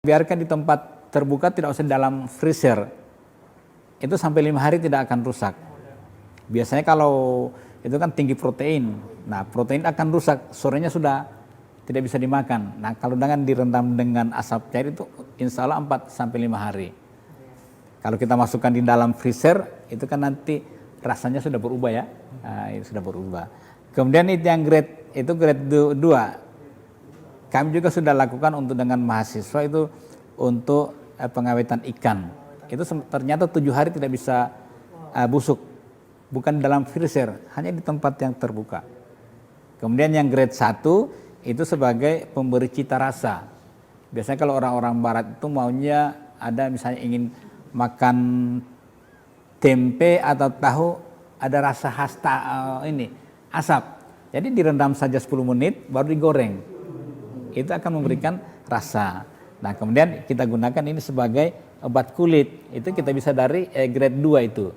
biarkan di tempat terbuka, tidak usah dalam freezer. Itu sampai 5 hari tidak akan rusak. Biasanya kalau itu kan tinggi protein. Nah, protein akan rusak, sorenya sudah tidak bisa dimakan. Nah, kalau dengan direndam dengan asap cair itu insya Allah 4 sampai 5 hari. Kalau kita masukkan di dalam freezer, itu kan nanti rasanya sudah berubah ya. Nah, itu sudah berubah. Kemudian itu yang grade 2. Kami juga sudah lakukan untuk dengan mahasiswa itu untuk pengawetan ikan. Itu ternyata 7 hari tidak bisa busuk. Bukan dalam freezer, hanya di tempat yang terbuka. Kemudian yang grade 1 itu sebagai pemberi cita rasa. Biasanya kalau orang-orang barat itu maunya ada misalnya ingin makan tempe atau tahu ada rasa khas asap. Jadi direndam saja 10 menit baru digoreng. Itu akan memberikan rasa. Nah, kemudian kita gunakan ini sebagai obat kulit. Itu kita bisa dari grade 2 itu.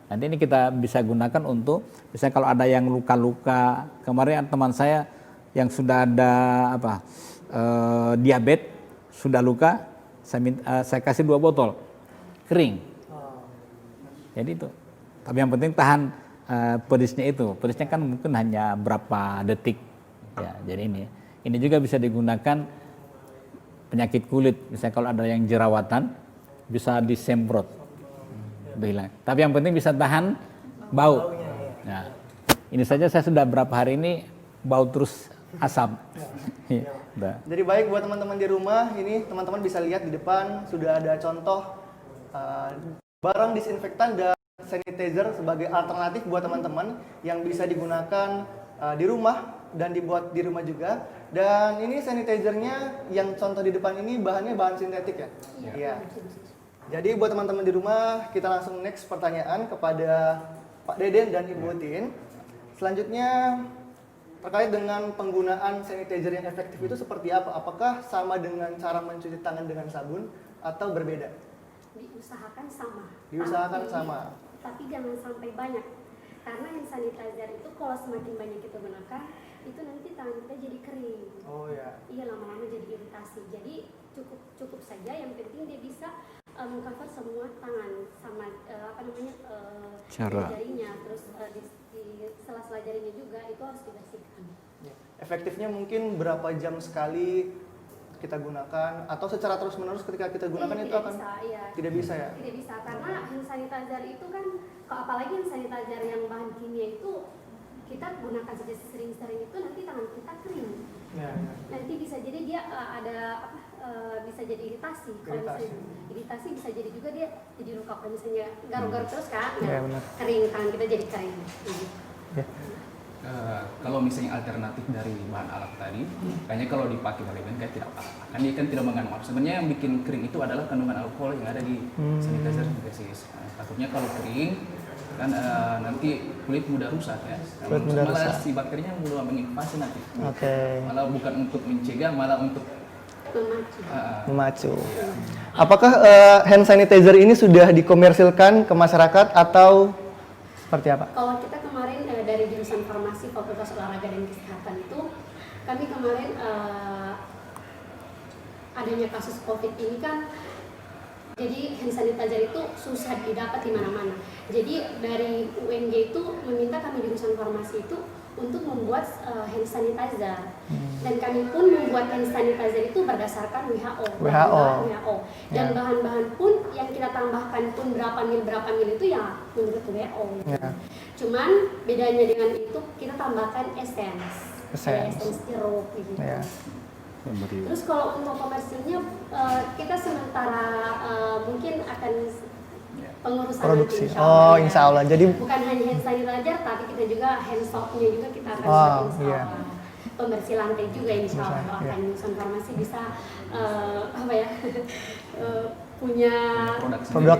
Nanti ini kita bisa gunakan untuk misalnya kalau ada yang luka-luka. Kemarin teman saya yang sudah ada diabetes, sudah luka, saya kasih 2 botol kering. Jadi itu. Tapi yang penting tahan pedisnya itu. Pedisnya kan mungkin hanya berapa detik. Ya, jadi ini juga bisa digunakan penyakit kulit. Misalnya kalau ada yang jerawatan, bisa disemprot. Bilang. Tapi yang penting bisa tahan bau. Nah, ini saja saya sudah berapa hari ini bau terus asap. Jadi baik buat teman-teman di rumah, ini teman-teman bisa lihat di depan sudah ada contoh barang disinfektan dan sanitizer sebagai alternatif buat teman-teman yang bisa digunakan di rumah dan dibuat di rumah juga. Dan ini sanitizernya yang contoh di depan ini bahannya bahan sintetik ya? Iya. Jadi buat teman-teman di rumah, kita langsung next pertanyaan kepada Pak Deden dan Ibu Tin. Selanjutnya terkait dengan penggunaan sanitizer yang efektif itu seperti apa? Apakah sama dengan cara mencuci tangan dengan sabun atau berbeda? Diusahakan sama. Diusahakan sama. Tapi jangan sampai banyak. Karena hand sanitizer itu kalau semakin banyak kita gunakan, itu nanti tangan kita jadi kering. Oh ya. Iya, lama-lama jadi iritasi. Jadi cukup saja, yang penting dia bisa mengcover semua tangan sama jarinya, terus di sela-sela jarinya juga itu harus dibersihkan. Ya. Efektifnya mungkin berapa jam sekali kita gunakan atau secara terus-menerus ketika kita gunakan itu akan bisa, iya. Tidak bisa ya? Tidak bisa, karena hand sanitizer itu kan, apalagi hand sanitizer yang bahan kimia itu kita gunakan saja sering-sering itu nanti tangan kita kering. Ya. Nanti bisa jadi dia bisa jadi iritasi. Kalau misalnya iritasi bisa jadi juga dia jadi luka. Kalau misalnya garuk-garuk terus kan, kering, tangan kita jadi kering. Ya. Kalau misalnya alternatif dari bahan alat tadi, kayaknya kalau dipakai berlebihan kayak tidak apa-apa. Kan dia kan tidak mengandung alkohol. Sebenarnya yang bikin kering itu adalah kandungan alkohol yang ada di sanitizer sintetis. Takutnya kalau kering kan nanti kulit mudah rusak ya. Malah si bakterinya mudah menginvasi nanti. Malah bukan untuk mencegah, malah untuk memacu. Apakah hand sanitizer ini sudah dikomersilkan ke masyarakat atau seperti apa? Kalau kita kemarin dari jurusan farmasi Fakultas Olahraga dan Kesehatan itu, kami kemarin adanya kasus COVID ini kan, jadi hand sanitizer itu susah didapat di mana-mana. Jadi dari UNJ itu meminta kami jurusan farmasi itu untuk membuat hand sanitizer. Dan kami pun membuat hand sanitizer itu berdasarkan WHO. Dan bahan-bahan pun yang kita tambahkan pun berapa mil itu ya menurut WHO. Cuman bedanya dengan itu kita tambahkan essence sirup gitu. Terus kalau untuk komersilnya kita sementara mungkin akan pengurusan produksi. Insya Allah. Jadi bukan hanya hand sanitizer, tapi kita juga hand soapnya juga kita akan pembersih lantai juga insya Allah. Akan jurusan farmasi bisa punya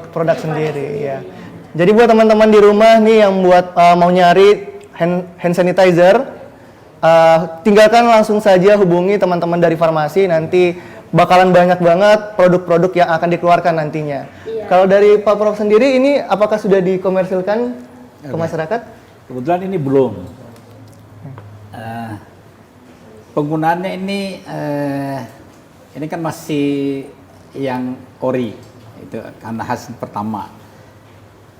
produk sendiri ya. Jadi buat teman-teman di rumah nih yang mau nyari hand sanitizer, tinggalkan langsung saja hubungi teman-teman dari farmasi, nanti bakalan banyak banget produk-produk yang akan dikeluarkan nantinya. Kalau dari Pak Prof sendiri ini apakah sudah dikomersilkan ke masyarakat? Kebetulan ini belum. Penggunaannya ini ini kan masih yang ori, itu karena hasil pertama.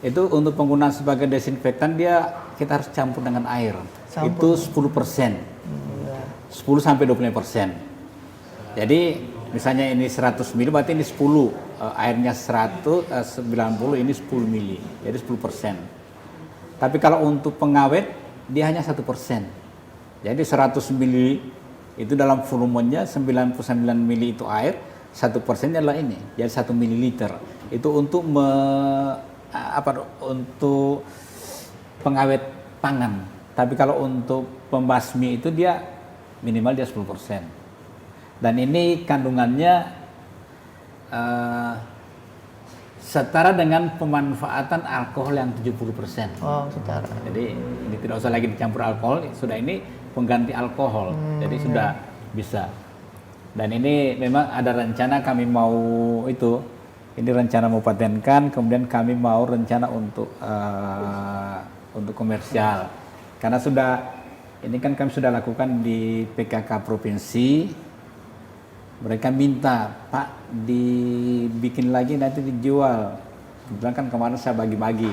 Itu untuk penggunaan sebagai desinfektan kita harus campur dengan air. Campur. Itu 10%. 10 sampai 25%. Jadi misalnya ini 100 ml berarti ini 10, airnya 90 ini 10 ml. Jadi 10%. Tapi kalau untuk pengawet dia hanya 1%. Jadi 100 ml itu dalam volumenya 99 ml itu air, 1% adalah ini, jadi 1 ml. Itu untuk untuk pengawet pangan. Tapi kalau untuk pembasmi itu dia minimal dia 10%. Dan ini kandungannya setara dengan pemanfaatan alkohol yang 70%. Oh, setara. Jadi ini tidak usah lagi dicampur alkohol, sudah ini pengganti alkohol. Jadi sudah bisa. Dan ini memang ada rencana kami mau ini rencana mau patenkan, kemudian kami mau rencana untuk komersial. Karena ini kan kami sudah lakukan di PKK provinsi. Mereka minta, Pak, dibikin lagi nanti dijual. Kebetulan kan kemarin saya bagi-bagi.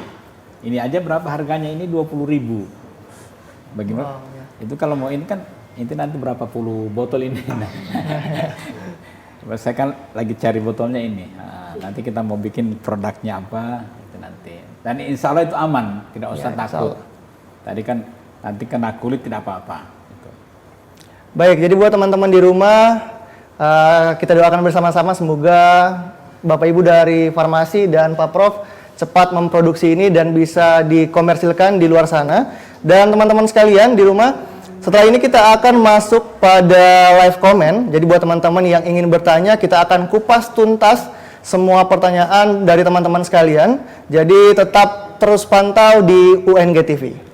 Ini aja berapa harganya? Ini 20.000. Bagaimana? Wow, ya. Itu kalau mau ini kan, itu nanti berapa puluh botol ini. Saya kan lagi cari botolnya ini. Nah, nanti kita mau bikin produknya apa, itu nanti. Dan insya Allah itu aman, tidak usah takut. Tadi kan nanti kena kulit tidak apa-apa. Gitu. Baik, jadi buat teman-teman di rumah, kita doakan bersama-sama semoga Bapak Ibu dari farmasi dan Pak Prof cepat memproduksi ini dan bisa dikomersilkan di luar sana. Dan teman-teman sekalian di rumah, setelah ini kita akan masuk pada live comment. Jadi buat teman-teman yang ingin bertanya, kita akan kupas tuntas semua pertanyaan dari teman-teman sekalian. Jadi tetap terus pantau di UNG TV.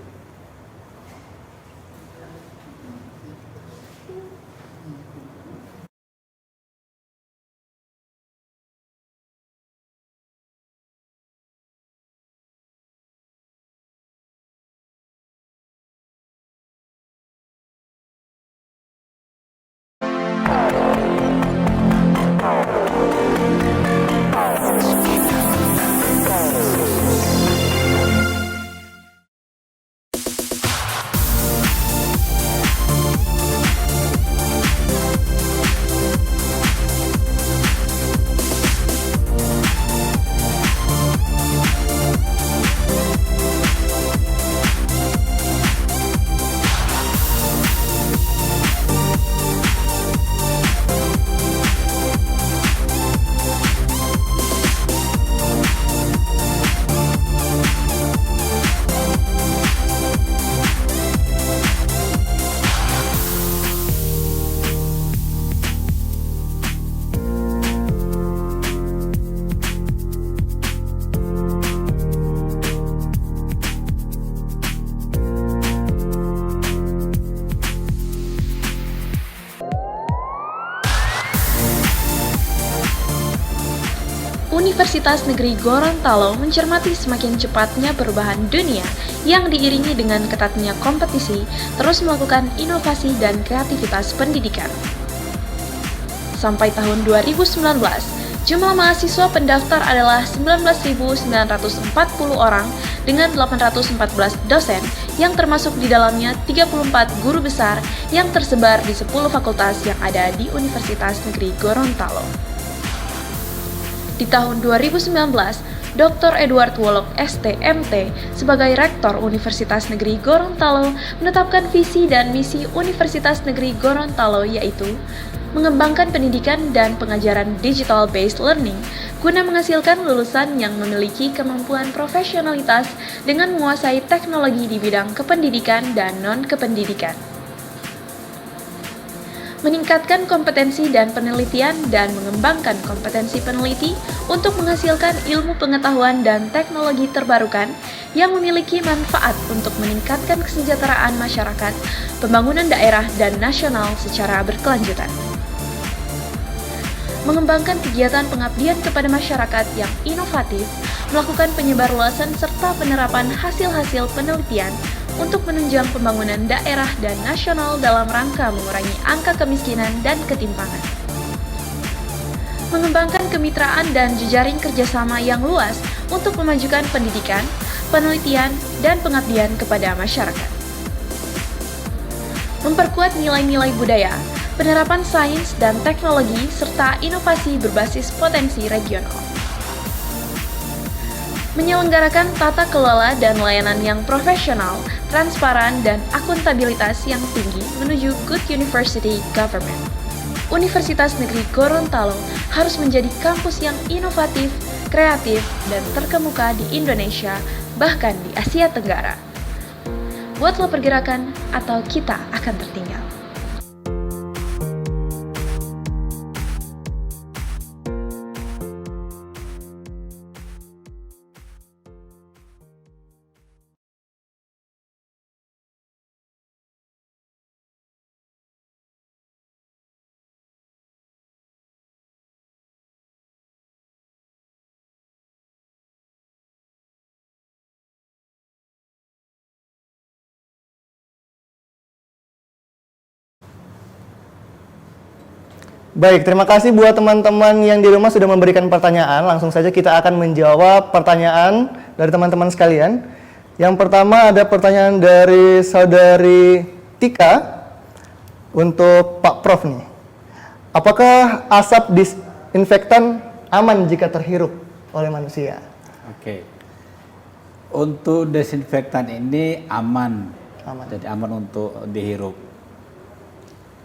Universitas Negeri Gorontalo mencermati semakin cepatnya perubahan dunia yang diiringi dengan ketatnya kompetisi, terus melakukan inovasi dan kreativitas pendidikan. Sampai tahun 2019, jumlah mahasiswa pendaftar adalah 19.940 orang dengan 814 dosen yang termasuk di dalamnya 34 guru besar yang tersebar di 10 fakultas yang ada di Universitas Negeri Gorontalo. Di tahun 2019, Dr. Edward Wolok ST.MT sebagai Rektor Universitas Negeri Gorontalo menetapkan visi dan misi Universitas Negeri Gorontalo, yaitu mengembangkan pendidikan dan pengajaran digital-based learning guna menghasilkan lulusan yang memiliki kemampuan profesionalitas dengan menguasai teknologi di bidang kependidikan dan non-kependidikan. Meningkatkan kompetensi dan penelitian dan mengembangkan kompetensi peneliti untuk menghasilkan ilmu pengetahuan dan teknologi terbarukan yang memiliki manfaat untuk meningkatkan kesejahteraan masyarakat, pembangunan daerah dan nasional secara berkelanjutan. Mengembangkan kegiatan pengabdian kepada masyarakat yang inovatif, melakukan penyebarluasan serta penerapan hasil-hasil penelitian untuk menunjang pembangunan daerah dan nasional dalam rangka mengurangi angka kemiskinan dan ketimpangan. mengembangkan kemitraan dan jejaring kerjasama yang luas untuk memajukan pendidikan, penelitian, dan pengabdian kepada masyarakat. Memperkuat nilai-nilai budaya, penerapan sains dan teknologi, serta inovasi berbasis potensi regional. Menyelenggarakan tata kelola dan layanan yang profesional, transparan, dan akuntabilitas yang tinggi menuju Good University Government. Universitas Negeri Gorontalo harus menjadi kampus yang inovatif, kreatif, dan terkemuka di Indonesia, bahkan di Asia Tenggara. Buatlah pergerakan atau kita akan tertinggal. Baik, terima kasih buat teman-teman yang di rumah sudah memberikan pertanyaan. Langsung saja kita akan menjawab pertanyaan dari teman-teman sekalian. Yang pertama ada pertanyaan dari saudari Tika untuk Pak Prof nih. Apakah asap disinfektan aman jika terhirup oleh manusia? Oke. Untuk desinfektan ini aman. Aman. Jadi aman untuk dihirup.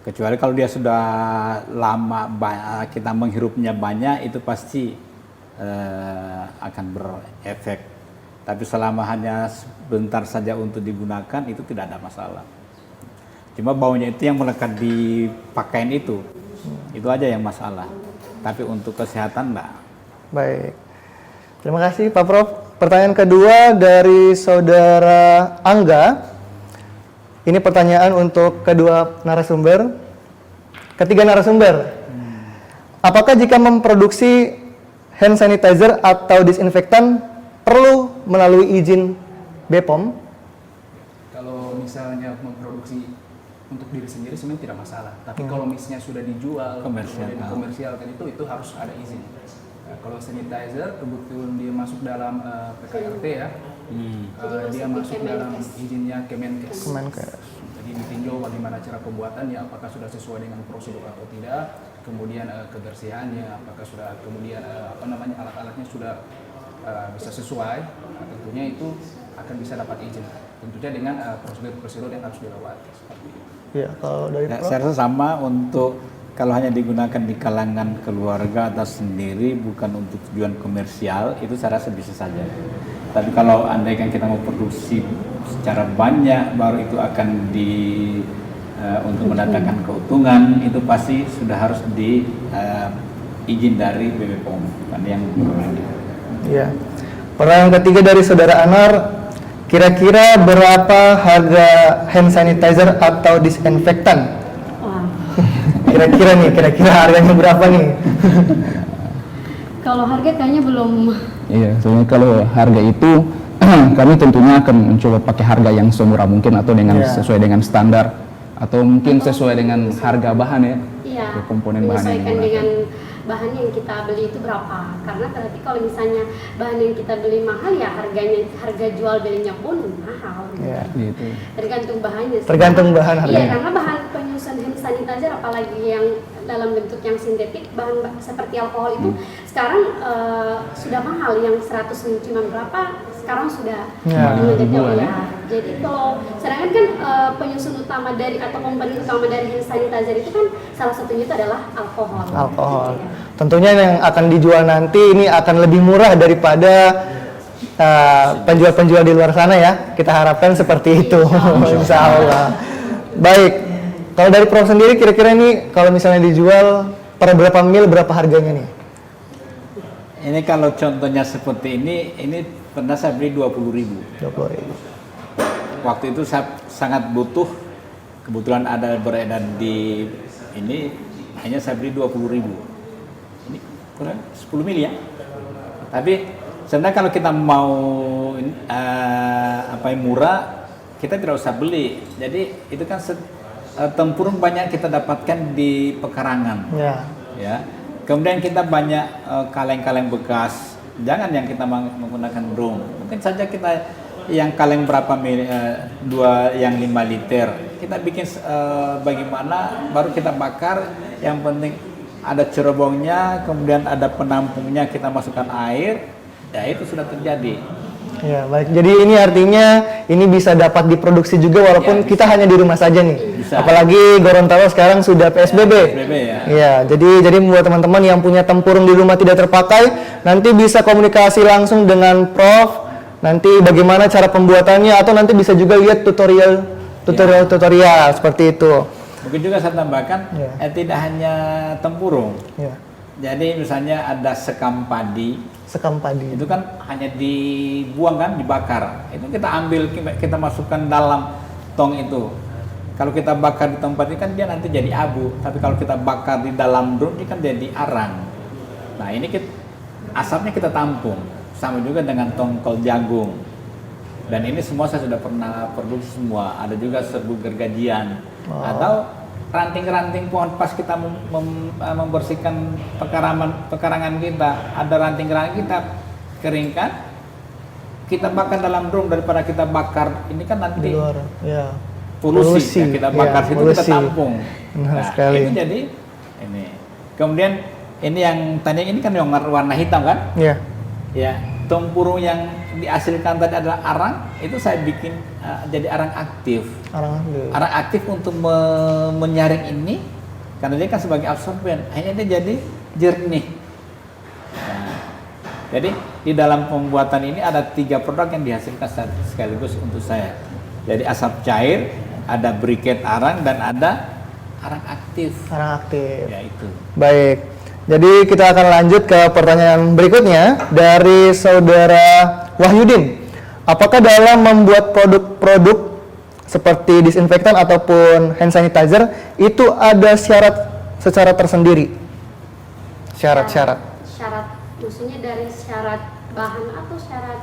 Kecuali kalau dia sudah lama kita menghirupnya banyak, itu pasti akan berefek. Tapi selama hanya sebentar saja untuk digunakan, itu tidak ada masalah. Cuma baunya itu yang melekat di pakaian itu aja yang masalah. Tapi untuk kesehatan enggak. Baik, terima kasih Pak Prof. Pertanyaan kedua dari saudara Angga. Ini pertanyaan untuk kedua narasumber. Ketiga narasumber. Apakah jika memproduksi hand sanitizer atau disinfektan perlu melalui izin BPOM? Kalau misalnya memproduksi untuk diri sendiri sebenarnya tidak masalah. Tapi kalau misalnya sudah dijual, sudah dikomersialkan itu harus ada izin. Nah, kalau sanitizer kebetulan dia masuk dalam PKRT ya, dia masuk dalam izinnya Kemenkes. Jadi ditinjau bagaimana cara pembuatannya, apakah sudah sesuai dengan prosedur atau tidak, kemudian kebersihannya, apakah sudah kemudian alat-alatnya sudah bisa sesuai, tentunya itu akan bisa dapat izin. Tentunya dengan prosedur-prosedur yang harus dilewati. Ya, kalau dari Prof? Saya rasa sama untuk kalau hanya digunakan di kalangan keluarga atau sendiri, bukan untuk tujuan komersial, itu saya rasa bisa saja. Tapi kalau andaikan kita mau produksi secara banyak, baru itu akan untuk mendatangkan keuntungan, itu pasti sudah harus izin dari BPOM, bukan yang Iya. Pertanyaan ketiga dari saudara Anar, kira-kira berapa harga hand sanitizer atau disinfektan? Kira-kira harganya berapa nih? Kalau harga kayaknya belum. Iya, soalnya kalau harga itu kami tentunya akan mencoba pakai harga yang semurah mungkin atau dengan sesuai dengan standar atau mungkin sesuai dengan harga bahan ya. Iya. Komponen bahan yang menyesuaikan digunakan. dengan bahan yang kita beli itu berapa. Karena berarti kalau misalnya bahan yang kita beli mahal ya harga jual belinya pun mahal. Iya. Gitu. Tergantung bahannya. Tergantung bahan harganya. Iya, karena bahan penyusun hand sanitizer apalagi yang dalam bentuk yang sintetik, bahan seperti alkohol itu sekarang sudah mahal. Yang 100 cuma berapa, sekarang sudah menjadi ya. Jadi kalau sedangkan kan penyusun utama dari atau komponen utama dari hand sanitizer itu kan salah satunya itu adalah alkohol. Alkohol. Tentunya yang akan dijual nanti ini akan lebih murah daripada penjual-penjual di luar sana ya. Kita harapkan seperti itu. Insya Allah. Baik. Kalau dari Prof sendiri kira-kira ini kalau misalnya dijual per berapa mil berapa harganya nih? Ini kalau contohnya seperti ini pernah saya beli 20.000. 20.000. Waktu itu saya sangat butuh, kebetulan ada beredar di ini, hanya saya beli 20.000. Ini kurang 10 mil ya. Tapi sebenarnya kalau kita mau murah, kita tidak usah beli. Jadi itu kan tempurung banyak kita dapatkan di pekarangan. Ya. Ya. Kemudian kita banyak kaleng-kaleng bekas. Jangan yang kita menggunakan drum. Mungkin saja kita yang kaleng berapa dua yang 5 liter. Kita bikin bagaimana baru kita bakar. Yang penting ada cerobongnya, kemudian ada penampungnya, kita masukkan air. Ya itu sudah terjadi. Ya, baik. Jadi ini artinya ini bisa dapat diproduksi juga walaupun Ya, kita hanya di rumah saja nih. Bisa. Apalagi Gorontalo sekarang sudah PSBB. PSBB ya. Iya, jadi buat teman-teman yang punya tempurung di rumah tidak terpakai, nanti bisa komunikasi langsung dengan Prof. Nanti bagaimana cara pembuatannya atau nanti bisa juga lihat tutorial seperti itu. Mungkin juga saya tambahkan, Ya. tidak hanya tempurung. Ya. Jadi misalnya ada sekam padi. Sekam padi. Itu kan hanya dibuang kan, dibakar. Itu kita ambil, kita masukkan dalam tong itu. Kalau kita bakar di tempat ini kan dia nanti jadi abu. Tapi kalau kita bakar di dalam drum ini kan jadi arang. Nah ini asapnya kita tampung. Sama juga dengan tongkol jagung. Dan ini semua saya sudah pernah produksi semua. Ada juga serbuk gergajian. Atau ranting-ranting pohon pas kita membersihkan pekarangan kita, ada ranting-ranting kita keringkan, kita bakar dalam drum daripada kita bakar ini kan nanti Di luar, ya. polusi. Ya, kita bakar ya, situ polusi. kita tampung. Nah, sekali. Ini jadi ini. Kemudian ini yang tadi ini kan yang warna hitam kan? Ya. Ya, tempurung yang dihasilkan tadi adalah arang, itu saya bikin jadi arang aktif. Arang aktif untuk menyaring ini, karena dia kan sebagai absorben, akhirnya dia jadi jernih. Nah, jadi di dalam pembuatan ini ada 3 produk yang dihasilkan sekaligus untuk saya. Jadi asap cair, ada briket arang, dan ada arang aktif. Arang aktif. Ya itu. Baik. Jadi kita akan lanjut ke pertanyaan berikutnya dari saudara Wahyudin. Apakah dalam membuat produk-produk seperti disinfektan ataupun hand sanitizer itu ada syarat secara tersendiri? Syarat-syarat. Syarat, maksudnya dari syarat bahan atau syarat?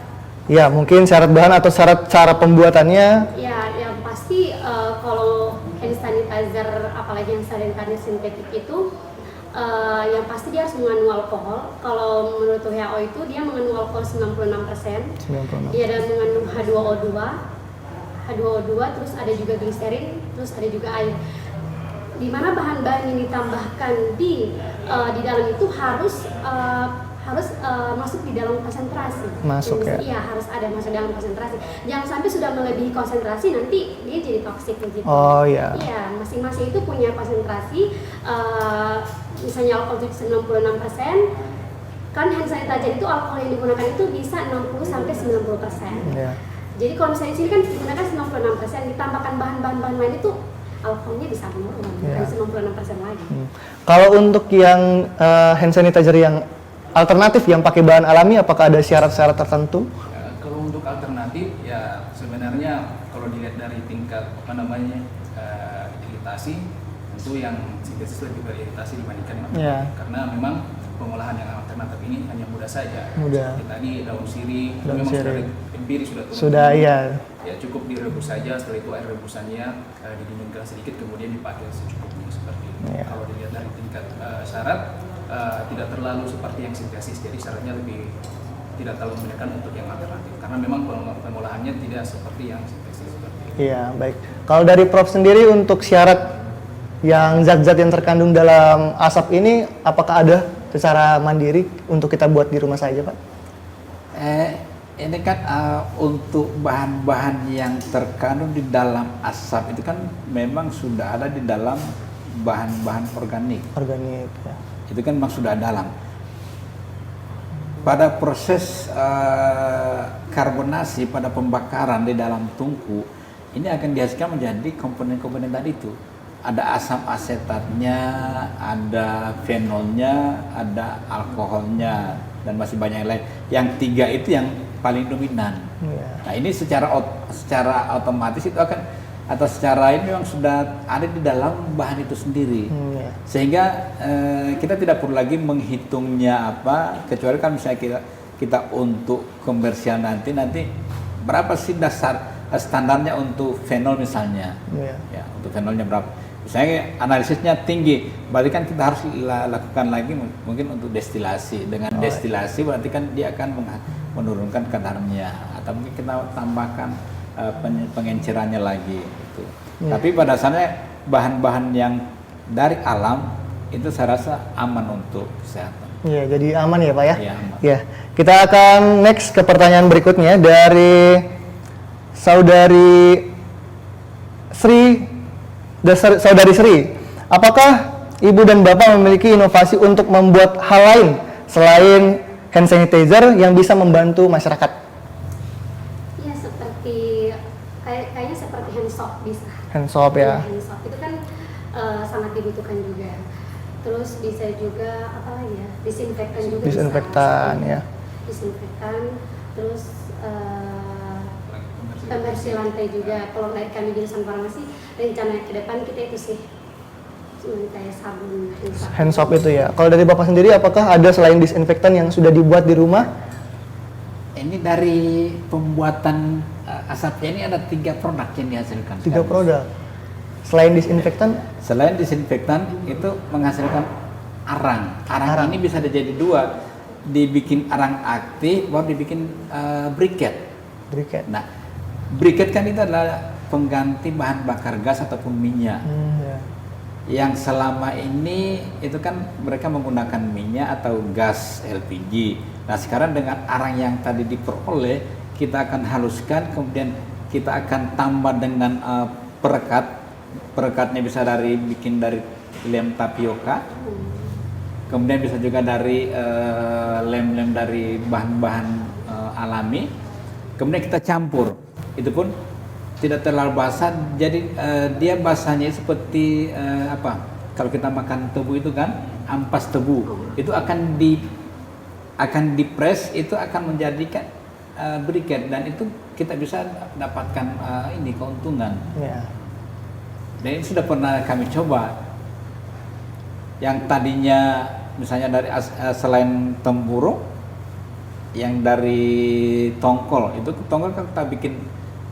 Ya, mungkin syarat bahan atau syarat cara pembuatannya. Ya, yang pasti kalau hand sanitizer, apalagi yang sanitizer sintetik itu, yang pasti dia harus mengandung alkohol. Kalau menurut WHO itu dia mengandung alkohol 96%. Dia ada mengandung H2O2, terus ada juga gliserin, terus ada juga air. Di mana bahan-bahan yang ditambahkan di dalam itu harus masuk di dalam konsentrasi. Masuk ya? Iya, harus ada masuk dalam konsentrasi. Jangan sampai sudah melebihi konsentrasi nanti dia jadi toksik begitu. Oh iya. Iya, masing-masing itu punya konsentrasi. Misalnya alkohol itu 96%, kan hand sanitizer itu alkohol yang digunakan itu bisa 60-90%. Yeah. Jadi kalau misalnya di sini kan digunakan 96%, ditambahkan bahan-bahan lain itu alkoholnya bisa menurun, bukan 96% lagi. Kalau untuk yang hand sanitizer yang alternatif yang pakai bahan alami, apakah ada syarat-syarat tertentu? Ya, kalau untuk alternatif ya sebenarnya kalau dilihat dari tingkat iritasi, tentu yang sintesis lebih beriritasi dibandingkan yang Ya. karena memang pengolahan yang alternatif ini hanya mudah saja. Mudah. Seperti tadi daun sirih, Daun memang sirih. sudah empiris sudah turun. Sudah, iya. Ya cukup direbus saja, setelah itu air rebusannya didinginkan sedikit kemudian dipakai secukupnya seperti itu. Ya. Kalau dilihat dari tingkat syarat tidak terlalu seperti yang sintesis, jadi syaratnya lebih tidak terlalu membedakan untuk yang alternatif karena memang pengolahannya tidak seperti yang sintesis seperti itu. Iya, baik. Kalau dari Prof sendiri untuk syarat yang zat-zat yang terkandung dalam asap ini, apakah ada secara mandiri untuk kita buat di rumah saja, Pak? Ini kan untuk bahan-bahan yang terkandung di dalam asap itu kan memang sudah ada di dalam bahan-bahan organik. Organik, ya. Itu kan memang sudah dalam. Pada proses karbonasi pada pembakaran di dalam tungku, ini akan dihasilkan menjadi komponen-komponen tadi itu. Ada asam asetatnya, ada fenolnya, ada alkoholnya, dan masih banyak yang lain. Yang 3 itu yang paling dominan. Ya. Nah ini secara otomatis itu akan atau secara ini memang sudah ada di dalam bahan itu sendiri. Ya. Sehingga kita tidak perlu lagi menghitungnya apa, kecuali kan misalnya kita untuk komersial nanti berapa sih dasar standarnya untuk fenol misalnya. Ya. Ya, untuk fenolnya berapa? Misalnya analisisnya tinggi, berarti kan kita harus lakukan lagi mungkin untuk destilasi. Dengan destilasi berarti kan dia akan menurunkan kadarnya, atau mungkin kita tambahkan pengencerannya lagi. Gitu. Tapi pada dasarnya bahan-bahan yang dari alam itu saya rasa aman untuk kesehatan. Iya, jadi aman ya Pak ya? Iya, aman. Ya, kita akan next ke pertanyaan berikutnya dari Saudari Sri. Apakah Ibu dan Bapak memiliki inovasi untuk membuat hal lain selain hand sanitizer yang bisa membantu masyarakat? Ya, kayaknya seperti hand soap bisa. Hand soap ya. Hand soap itu kan sangat dibutuhkan juga. Terus bisa juga apa lagi ya? Disinfektan juga. Disinfektan bisa. ya. Disinfektan, terus pembersih lantai juga. Kalau dari kami jurusan farmasi, rencana ke depan kita itu sih cuma kayak sabun hand soap itu ya. Kalau dari Bapak sendiri, apakah ada selain disinfektan yang sudah dibuat di rumah? Ini dari pembuatan asapnya ini ada 3 produk yang dihasilkan. 3 produk. Selain disinfektan? Selain disinfektan itu menghasilkan arang. Arang ini bisa jadi 2, dibikin arang aktif, baru dibikin briket. Briket. Nah, briket kan itu adalah pengganti bahan bakar gas ataupun minyak. Ya. Yang selama ini itu kan mereka menggunakan minyak atau gas LPG. Nah, sekarang dengan arang yang tadi diperoleh, kita akan haluskan, kemudian kita akan tambah dengan perekat. Perekatnya bisa bikin dari lem tapioka, kemudian bisa juga dari lem-lem dari bahan-bahan alami, kemudian kita campur. Itu pun tidak terlalu basah, jadi dia basahnya seperti kalau kita makan tebu itu kan, ampas tebu, itu akan dipres, itu akan menjadikan briket, dan itu kita bisa dapatkan keuntungan. Ya. Dan ini sudah pernah kami coba. Yang tadinya misalnya dari selain tempurung, yang dari tongkol, itu tongkol kan kita bikin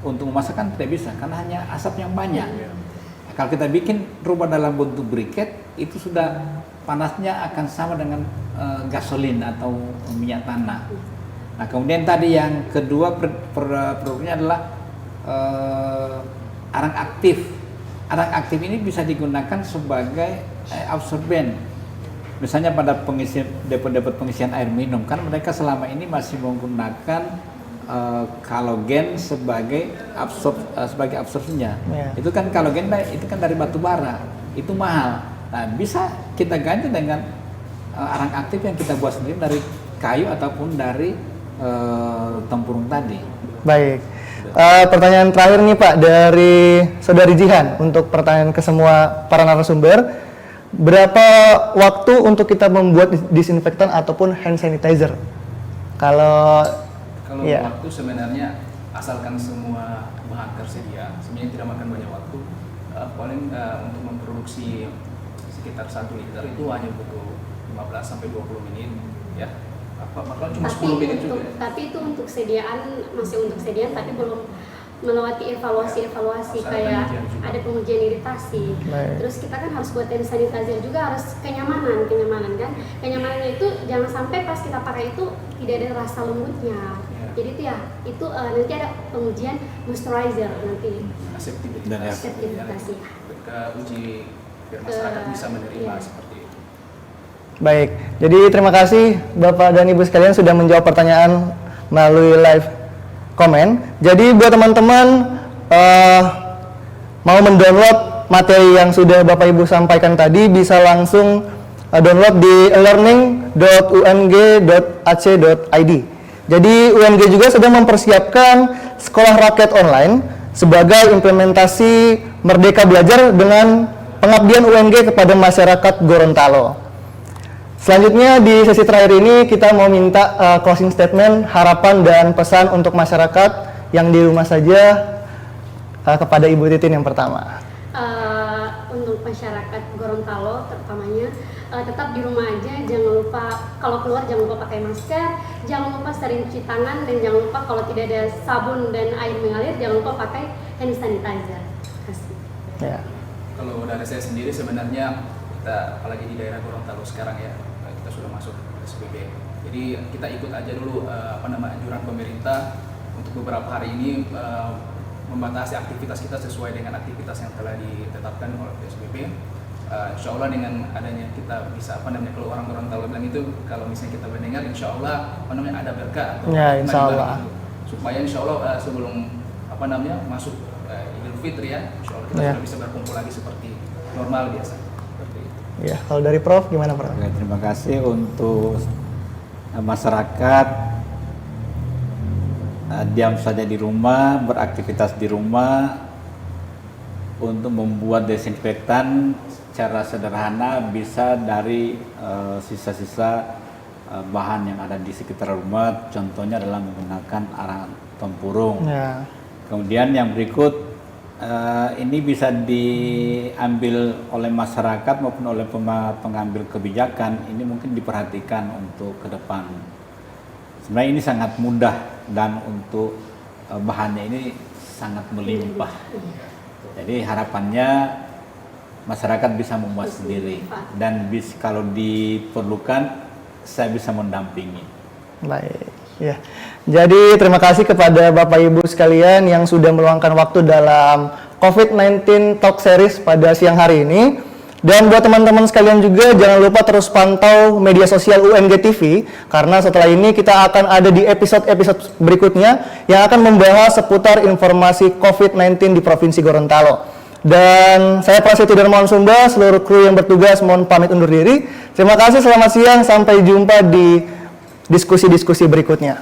untuk memasak kan tidak bisa karena hanya asap yang banyak. Kalau kita bikin rubah dalam bentuk briket, itu sudah panasnya akan sama dengan gasolin atau minyak tanah. Nah, kemudian tadi yang kedua produknya adalah arang aktif. Arang aktif ini bisa digunakan sebagai absorben. Misalnya pada depot-depot pengisian air minum, kan mereka selama ini masih menggunakan kalogen sebagai absorpsinya. Yeah. Itu kan kalogen itu kan dari batu bara, itu mahal. Nah, bisa kita ganti dengan arang aktif yang kita buat sendiri dari kayu ataupun dari tempurung tadi. Baik. Pertanyaan terakhir nih Pak dari Saudari Jihan untuk pertanyaan ke semua para narasumber. Berapa waktu untuk kita membuat disinfektan ataupun hand sanitizer? Kalau ya. Waktu sebenarnya asalkan semua bahan tersedia, sebenarnya tidak makan banyak waktu. Paling untuk memproduksi sekitar 1 liter itu hanya butuh 15 sampai 20 menit ya. Bahkan cuma 10 menit juga. Tapi itu untuk masih untuk sediaan, tapi belum melewati evaluasi kayak ada pengujian iritasi. Baik. Terus kita kan harus buat hand sanitizer juga, harus kenyamanan kan. Kenyamanannya itu jangan sampai pas kita pakai itu tidak ada rasa lembutnya. Jadi itu nanti ada pengujian moisturizer nanti. Aseptivitas ya. Ke uji biar masyarakat bisa menerima seperti itu. Baik, jadi terima kasih Bapak dan Ibu sekalian sudah menjawab pertanyaan melalui live komen. Jadi buat teman-teman mau mendownload materi yang sudah Bapak Ibu sampaikan tadi, bisa langsung download di learning.ung.ac.id. Jadi UNG juga sedang mempersiapkan sekolah rakyat online sebagai implementasi Merdeka Belajar dengan pengabdian UNG kepada masyarakat Gorontalo. Selanjutnya di sesi terakhir ini kita mau minta closing statement, harapan dan pesan untuk masyarakat yang di rumah saja kepada Ibu Titin yang pertama. Untuk masyarakat Gorontalo terutamanya tetap di rumah aja, jangan lupa kalau keluar jangan lupa pakai masker, jangan lupa sering cuci tangan, dan jangan lupa kalau tidak ada sabun dan air mengalir jangan lupa pakai hand sanitizer. Terima kasih. Ya. Kalau dari saya sendiri sebenarnya kita apalagi di daerah Gorontalo sekarang ya, kita sudah masuk PSBB. Jadi kita ikut aja dulu anjuran pemerintah untuk beberapa hari ini membatasi aktivitas kita sesuai dengan aktivitas yang telah ditetapkan oleh PSBB. Insya Allah dengan adanya kita bisa kalau orang Gorontalo bilang itu, kalau misalnya kita mendengar Insya Allah ada berkah atau Ya, Insya Allah. supaya Insya Allah sebelum masuk Idul Fitri ya, Insya Allah kita sudah bisa berkumpul lagi seperti normal biasa. Seperti itu. Ya, kalau dari Prof gimana Prof? Oke, terima kasih untuk masyarakat diam saja di rumah, beraktivitas di rumah untuk membuat desinfektan secara sederhana bisa dari sisa-sisa bahan yang ada di sekitar rumah, contohnya adalah menggunakan arang tempurung. Ya. Kemudian yang berikut ini bisa diambil oleh masyarakat maupun oleh pengambil kebijakan, ini mungkin diperhatikan untuk ke depan. Sebenarnya ini sangat mudah dan untuk bahannya ini sangat melimpah. Jadi harapannya masyarakat bisa membuat sendiri dan kalau diperlukan saya bisa mendampingi. Baik, ya. Jadi terima kasih kepada Bapak Ibu sekalian yang sudah meluangkan waktu dalam COVID-19 Talk Series pada siang hari ini. Dan buat teman-teman sekalian juga jangan lupa terus pantau media sosial UNG TV karena setelah ini kita akan ada di episode-episode berikutnya yang akan membahas seputar informasi COVID-19 di Provinsi Gorontalo. Dan saya Prasetyo Darmawan Sumba, seluruh kru yang bertugas mohon pamit undur diri. Terima kasih, selamat siang, sampai jumpa di diskusi-diskusi berikutnya.